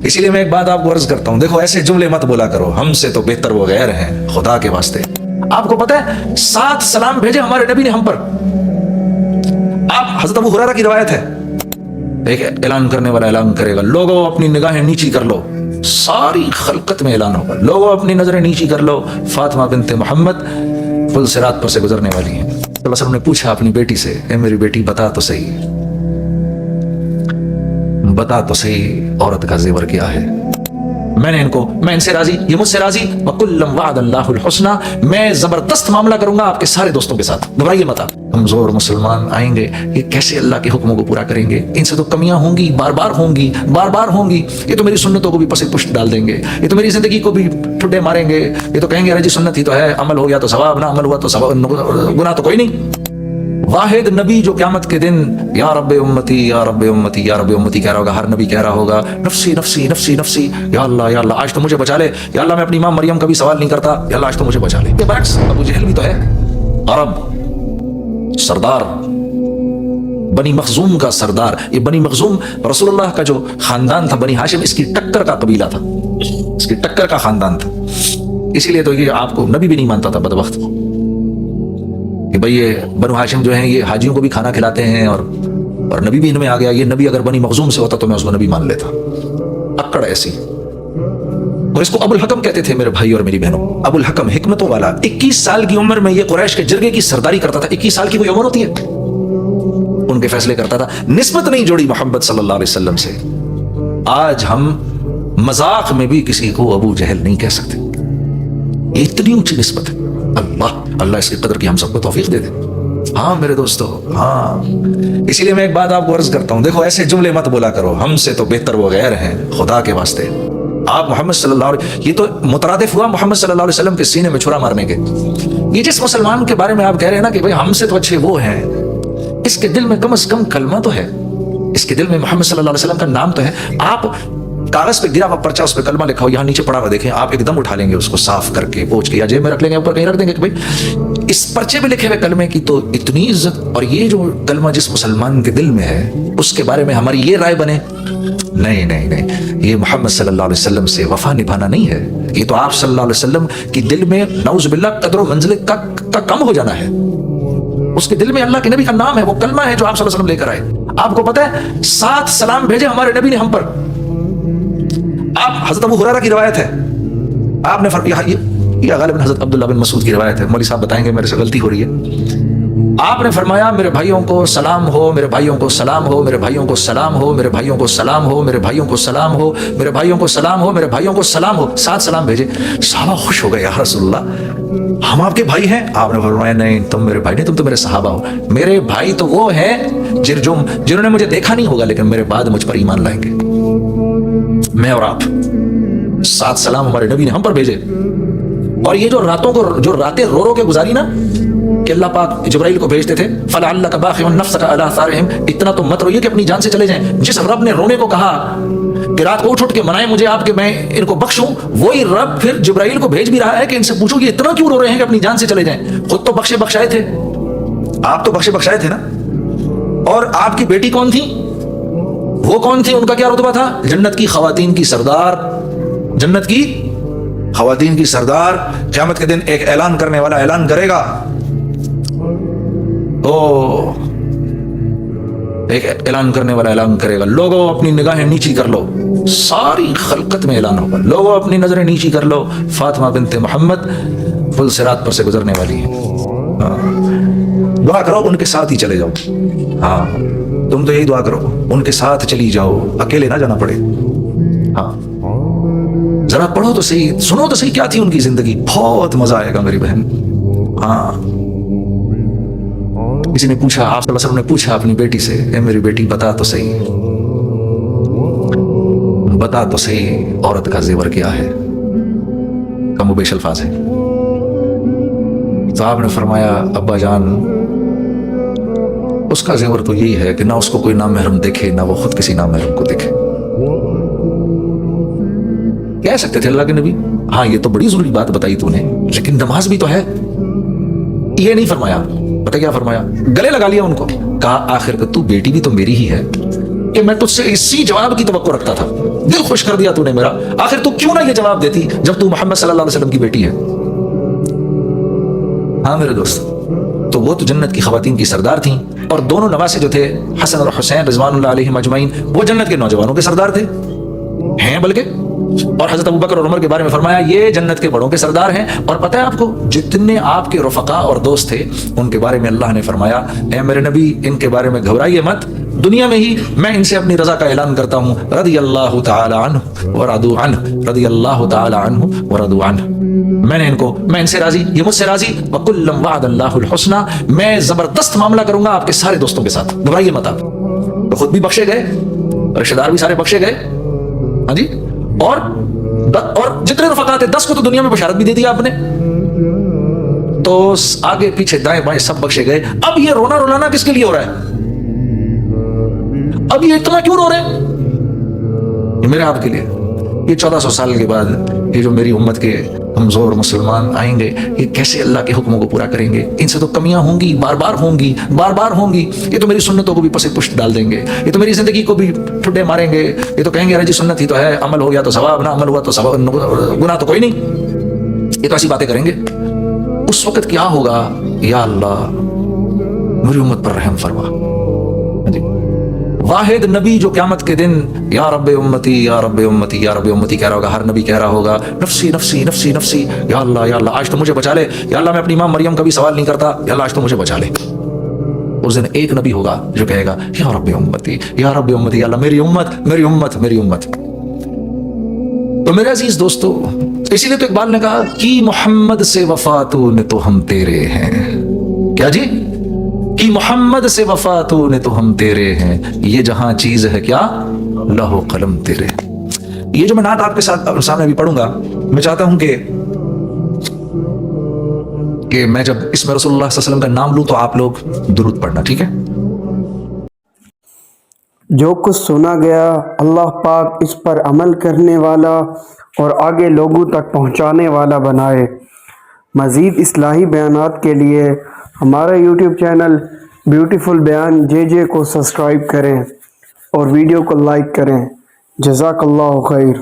इसीलिए मैं एक बात आपको अर्ज करता हूं, देखो ऐसे जुमले मत बोला करो, हमसे तो बेहतर वो गैर हैं, खुदा के वास्ते। आपको पता है 7 सलाम भेजे हमारे नबी ने हम पर। आप हजरत अबू हुरैरा की रिवायत है, एक ऐलान करने वाला ऐलान करेगा, लोगों अपनी निगाहें नीची कर लो, सारी खलकत में ऐलान होगा, लोगों अपनी नजरें नीची कर लो, फातिमा बिनते मोहम्मद पुल सिरात पर से गुजरने वाली हैं। तो रसूल ने पूछा अपनी बेटी से, ए मेरी बेटी बता तो सही, बता तो सही औरत का जेवर क्या है। मैं इनसे राजी, ये मुझसे राजी, वकुल्लम वअदल्लाहुल हुस्ना, मैं जबरदस्त मामला करूंगा आपके सारे दोस्तों के साथ, घबराइए मत आप। कमजोर मुसलमान आएंगे, ये कैसे अल्लाह के हुक्मों को पूरा करेंगे, इनसे तो कमियां होंगी, बार बार होंगी, ये तो मेरी सुन्नतों को भी पसे पुष्ट डाल देंगे, ये तो मेरी जिंदगी को भी ठुड्डे मारेंगे, ये तो कहेंगे अरे जी सुन्नत ही तो है, अमल हो गया तो सवाब, ना अमल हुआ तो सवाब, गुनाह तो कोई नहीं। वाहिद नबी जो क़यामत के दिन या रब्बे उम्मती या रब्बे उम्मती या रब्बे उम्मती कह रहा होगा, हर नबी कह रहा होगा नफ्सी नफ्सी नफ्सी नफ्सी, या अल्लाह आज तो मुझे बचा ले, या अल्लाह मैं अपनी मां मरियम का भी सवाल नहीं करता, या अल्लाह आज तो मुझे बचा ले। बरक्स अबू जहल भी तो है अरब सरदार, बनी मखजूम का सरदार। ये बनी मखजूम रसूलुल्लाह का जो खानदान था, बनी हाशिम, इसकी टक्कर का कबीला था, इसकी टक्कर का खानदान था। इसीलिए तो ये आपको नबी भी नहीं मानता था बदबख्त कि भाई ये बनु हाशिम जो है ये हाजियों को भी खाना खिलाते हैं, और नबी भी इनमें आ गया। ये नबी अगर बनी मखजूम से होता तो मैं उसको नबी मान लेता। अक्कड़ ऐसी। और इसको अबुल हकम कहते थे मेरे भाई और मेरी बहनों, अबुल हकम हिकमतों वाला। 21 साल की उम्र में ये कुरैश के जिरगे की सरदारी करता था। 21 साल की कोई उम्र होती है? उनके फैसले करता था, निस्बत नहीं जोड़ी मोहम्मद सल्लल्लाहु अलैहि वसल्लम से। आज हम मजाक में भी किसी को अबू जहल नहीं कह सकते, ये इतनी ऊंची निस्बत है। अल्लाह इसकी कदर की हम सबको तौफीक दे दे। हाँ मेरे दोस्तों, हाँ, इसीलिए मैं एक बात आपको अर्ज करता हूँ, देखो ऐसे जुमले मत बोला करो, हमसे तो बेहतर वो गैर हैं, खुदा के वास्ते। आप मोहम्मद सल्लल्लाहु अलैहि, ये तो मुतरादिफ हुआ मोहम्मद सल्लल्लाहु अलैहि वसल्लम के सीने में छुरा मारने के। ये जिस मुसलमान के बारे में आप कह रहे हैं ना कि भाई हमसे तो अच्छे वो हैं, इसके दिल में कम से कम कलमा तो है, इसके दिल में मोहम्मद सल्लल्लाहु अलैहि वसल्लम का नाम तो है। आप कागज पे गिरा हुआ पर्चा, उस पे कलमा लिखा हो, यहाँ नीचे पड़ा हुआ देखें, आप एकदम उठा लेंगे उसको, साफ करके पोंछ के, या जेब में रख लेंगे, ऊपर कहीं रख देंगे कि भाई इस पर्चे में लिखे हुए कलमे की तो इतनी इज्जत, और ये जो कलमा जिस मुसलमान के दिल में है उसके बारे में हमारी ये राय बने, नहीं नहीं नहीं, ये मोहम्मद सल्लल्लाहु अलैहि वसल्लम से वफा निभाना नहीं है। ये तो आप सल्लल्लाहु अलैहि वसल्लम की दिल में नऊज़ुबिल्लाह कदर मंजिल का कम हो जाना है। उसके दिल में अल्लाह के नबी का नाम है, वो कलमा है जो आप सल्लल्लाहु अलैहि वसल्लम लेकर आए। आपको पता है 7 सलाम भेजे हमारे नबी ने हम पर। आप हजरत अबू हुरैरा की रिवायत है, आपने ये गालिबन हजरत अब्दुल्लाह बिन मसूद की रिवायत है, मौलवी साहब बताएंगे मेरे से गलती हो रही है। आपने फरमाया मेरे भाइयों को सलाम हो, मेरे भाइयों को सलाम हो, मेरे भाइयों को सलाम हो, मेरे भाइयों को सलाम हो, मेरे भाइयों को सलाम हो, मेरे भाइयों को सलाम हो, मेरे भाइयों को सलाम हो। 7 सलाम भेजे। साहबा खुश हो गए, या रसूलल्लाह हम आपके भाई हैं। आपने फरमाया नहीं, तुम मेरे भाई नहीं, तुम तो मेरे सहाबा हो। मेरे भाई तो वो हैं जिन्होंने मुझे देखा नहीं होगा लेकिन मेरे बाद मुझ पर ईमान लाएंगे, मैं और आप। 7 सलाम हमारे नबी ने हम पर भेजे। और ये जो रातें रो रो के गुजारी ना, कि अल्लाह पाक जिब्राइल को भेजते थे, फलअल्लका बाखिउन नफ्सका अला आसारिहिम, इतना तो मत रोइए कि अपनी जान से चले जाएं। जिस रब ने रोने को कहा कि रात को उठ के मनाए मुझे आपके, मैं इनको बख्शूं, वही रब फिर जिब्राइल को भेज भी रहा है कि इनसे पूछो कि इतना क्यों रो रहे हैं कि अपनी जान से चले जाएं। खुद तो बख्शाए थे, आप तो बख्शाए थे ना। और आपकी बेटी कौन थी? वो कौन थी? उनका क्या रुतबा था? जन्नत की खवातीन की सरदार, जन्नत की खवातीन की सरदार। क़यामत के दिन एक ऐलान करने वाला ऐलान करेगा, एक ऐलान करने वाला ऐलान करेगा, लोगों अपनी निगाहें नीची कर लो, सारी खलकत में ऐलान होगा, लोगों अपनी नजरें नीची कर लो, फातिमा बिनते मोहम्मद पुल सिरात पर से गुजरने वाली है। दुआ करो उनके साथ ही चले जाओ। हाँ, तुम तो यही दुआ करो, उनके साथ चली जाओ, अकेले ना जाना पड़े। हाँ, जरा पढ़ो तो सही, सुनो तो सही क्या थी उनकी जिंदगी, बहुत मजा आएगा मेरी बहन। हाँ, किसी ने पूछा, आप सल्लल्लाहु अलैहि वसल्लम ने पूछा अपनी बेटी से, ए मेरी बेटी बता तो सही, बता तो सही औरत का जेवर क्या है। कमोबेश अल्फाज है। तो आपने फरमाया अब्बा जान, उसका जेवर तो यही है कि ना उसको कोई नामहरम देखे, ना वो खुद किसी नामहरम को देखे। कह सकते थे अल्लाह के नबी, हाँ ये तो बड़ी जरूरी बात बताई तूने, लेकिन नमाज भी तो है। ये नहीं फरमाया, पता क्या फरमाया? गले लगा लिया उनको, कहा आखिर तू बेटी भी तो मेरी ही है, कि मैं तुझसे इसी जवाब की तवक्को रखता था। دل خوش کر دیا تو نے میرا. آخر تو کیوں نہ یہ جواب دیتی جب تو محمد صلی اللہ علیہ وسلم کی بیٹی ہے. ہاں میرے دوست, تو وہ تو جنت کی خواتین کی سردار تھیں, اور دونوں نواسے جو تھے حسن اور حسین رضوان اللہ علیہم اجمعین, وہ جنت کے نوجوانوں کے سردار تھے, ہیں بلکہ. اور حضرت ابوبکر اور عمر کے بارے میں فرمایا یہ جنت کے بڑوں کے سردار ہیں. اور پتہ ہے آپ کو, جتنے آپ کے رفقا اور دوست تھے ان کے بارے میں اللہ نے فرمایا اے میرے نبی ان کے بارے میں گھبرائیے مت, دنیا میں ہی میں ان سے اپنی رضا کا اعلان کرتا ہوں, رضی اللہ تعالی عنہ ورضوا عنہ, رضی اللہ تعالی عنہ ورضوا عنہ. میں ان سے راضی, یہ مجھ سے راضی. وَكُلًّا وَعَدَ اللَّهُ الْحُسْنَى, میں زبردست معاملہ کروں گا آپ کے سارے دوستوں کے ساتھ, گھبرائیے مت آپ. تو خود بھی بخشے گئے, رشتہ دار بھی سارے بخشے گئے. ہاں جی, اور جتنے رفقا تھے 10 کو تو دنیا میں بشارت بھی دے دیا آپ نے, تو آگے پیچھے دائیں بائیں سب بخشے گئے. اب یہ رونا رولانا کس کے لیے ہو رہا ہے؟ اب یہ اتنا کیوں رو رہے ہیں؟ یہ میرے آپ کے لیے. یہ 1400 سال کے بعد یہ جو میری امت کے کمزور مسلمان آئیں گے, یہ کیسے اللہ کے حکموں کو پورا کریں گے؟ ان سے تو کمیاں ہوں گی, بار بار ہوں گی, بار بار ہوں گی. یہ تو میری سنتوں کو بھی پس پشت ڈال دیں گے, یہ تو میری زندگی کو بھی ٹھڈے ماریں گے. یہ تو کہیں گے ارے جی سنت ہی تو ہے, عمل ہو گیا تو ثواب, نہ عمل ہوا تو ثواب, گناہ تو کوئی نہیں. یہ تو ایسی باتیں کریں گے. اس وقت کیا ہوگا؟ یا اللہ میری امت پر رحم فرما. واحد نبی جو قیامت کے دن یا رب امتی یا رب امتی یا رب امتی کہہ رہا ہوگا, ہر نبی کہہ رہا ہوگا نفسی نفسی نفسی نفسی, یا اللہ آج تو مجھے بچا لے, یا اللہ میں اپنی ماں مریم کا بھی سوال نہیں کرتا, یا اللہ آج تو مجھے بچا لے. اس دن ایک نبی ہوگا جو کہے گا یا رب امتی یا رب امتی, یا اللہ میری امت میری امت میری امت. تو میرے عزیز دوستو, اسی لیے تو اقبال نے کہا کہ محمد سے وفا تو نے تو ہم تیرے ہیں. کیا جی؟ کہ محمد سے وفا تو نے تو ہم تیرے ہیں, یہ جہاں چیز ہے کیا لوح قلم تیرے. یہ جو میں نعت آپ کے ساتھ سامنے بھی پڑھوں گا, میں چاہتا ہوں کہ میں جب اس میں رسول اللہ صلی اللہ علیہ وسلم کا نام لوں تو آپ لوگ درود پڑھنا, ٹھیک ہے؟ جو کچھ سنا گیا اللہ پاک اس پر عمل کرنے والا اور آگے لوگوں تک پہنچانے والا بنائے. مزید اصلاحی بیانات کے لیے ہمارا یوٹیوب چینل بیوٹیفل بیان JJ کو سبسکرائب کریں اور ویڈیو کو لائک کریں. جزاک اللہ خیر.